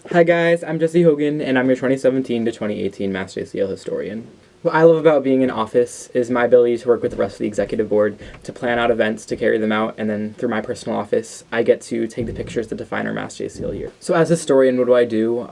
Hi guys, I'm Jesse Hogan, and I'm your 2017 to 2018 MassJCL Historian. What I love about being in office is my ability to work with the rest of the executive board to plan out events, to carry them out, and then through my personal office, I get to take the pictures that define our MassJCL year. So as a historian, what do?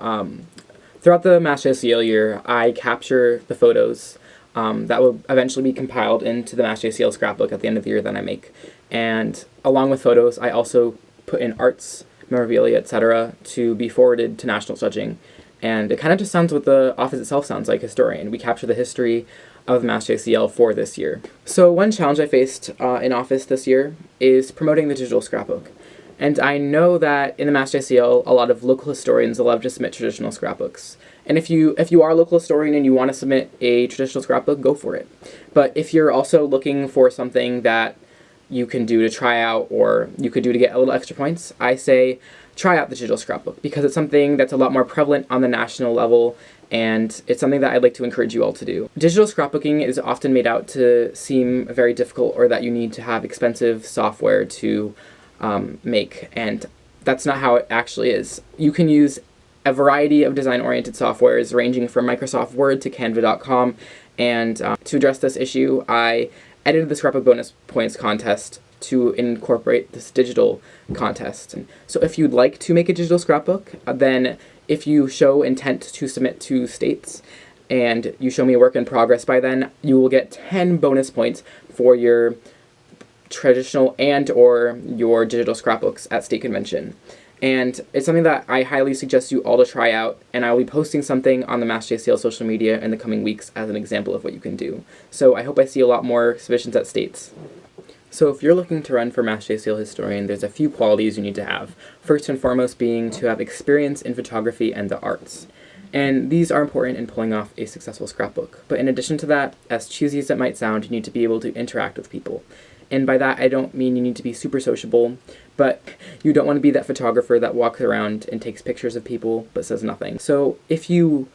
Throughout the MassJCL year, I capture the photos that will eventually be compiled into the MassJCL scrapbook at the end of the year that I make. And along with photos, I also put in arts, memorabilia, etc., to be forwarded to national judging. And it kind of just sounds what the office itself sounds like, historian. We capture the history of MassJCL for this year. So one challenge I faced in office this year is promoting the digital scrapbook. And I know that in the MassJCL, a lot of local historians love to submit traditional scrapbooks. And if you are a local historian and you want to submit a traditional scrapbook, go for it. But if you're also looking for something that you can do to try out, or you could do to get a little extra points, I say try out the digital scrapbook, because it's something that's a lot more prevalent on the national level, and it's something that I'd like to encourage you all to do. Digital scrapbooking is often made out to seem very difficult, or that you need to have expensive software to make, and that's not how it actually is. You can use a variety of design-oriented softwares ranging from Microsoft Word to Canva.com, and to address this issue, I edited the Scrapbook Bonus Points contest to incorporate this digital contest. So if you'd like to make a digital scrapbook, then if you show intent to submit to states, and you show me a work in progress by then, you will get 10 bonus points for your traditional and or your digital scrapbooks at state convention. And it's something that I highly suggest you all to try out, and I will be posting something on the MassJCL social media in the coming weeks as an example of what you can do. So I hope I see a lot more submissions at states. So if you're looking to run for MassJCL Historian, there's a few qualities you need to have. First and foremost being to have experience in photography and the arts. And these are important in pulling off a successful scrapbook. But in addition to that, as cheesy as it might sound, you need to be able to interact with people. And by that, I don't mean you need to be super sociable, but you don't want to be that photographer that walks around and takes pictures of people but says nothing. So if you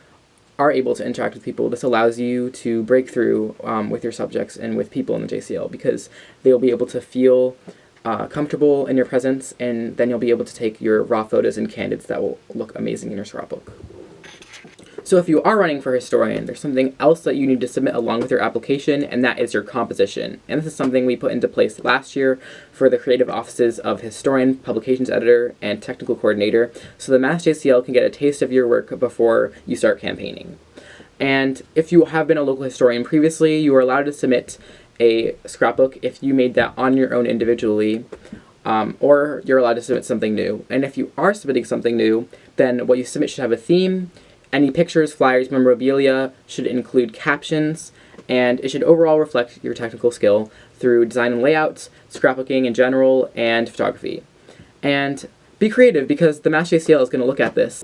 are able to interact with people, this allows you to break through with your subjects and with people in the JCL, because they'll be able to feel comfortable in your presence, and then you'll be able to take your raw photos and candids that will look amazing in your scrapbook. So if you are running for historian, there's something else that you need to submit along with your application, and that is your composition. And this is something we put into place last year for the creative offices of historian, publications editor, and technical coordinator, so the MassJCL can get a taste of your work before you start campaigning. And if you have been a local historian previously, you are allowed to submit a scrapbook if you made that on your own individually, or you're allowed to submit something new. And if you are submitting something new, then what you submit should have a theme. Any pictures, flyers, memorabilia should include captions, and it should overall reflect your technical skill through design and layout, scrapbooking in general, and photography. And be creative, because the MassJCL is going to look at this.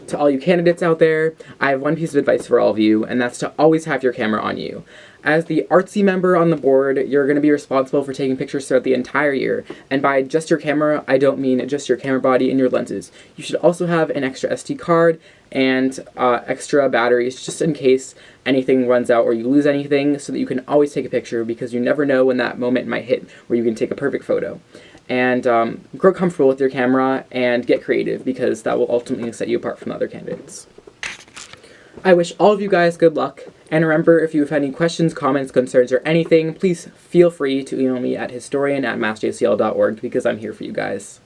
To all you candidates out there, I have one piece of advice for all of you, and that's to always have your camera on you. As the artsy member on the board, you're going to be responsible for taking pictures throughout the entire year. And by just your camera, I don't mean just your camera body and your lenses. You should also have an extra SD card and extra batteries, just in case anything runs out or you lose anything, so that you can always take a picture, because you never know when that moment might hit where you can take a perfect photo. And grow comfortable with your camera and get creative, because that will ultimately set you apart from the other candidates. I wish all of you guys good luck, and remember, if you have any questions, comments, concerns, or anything, please feel free to email me at historian@massjcl.org, because I'm here for you guys.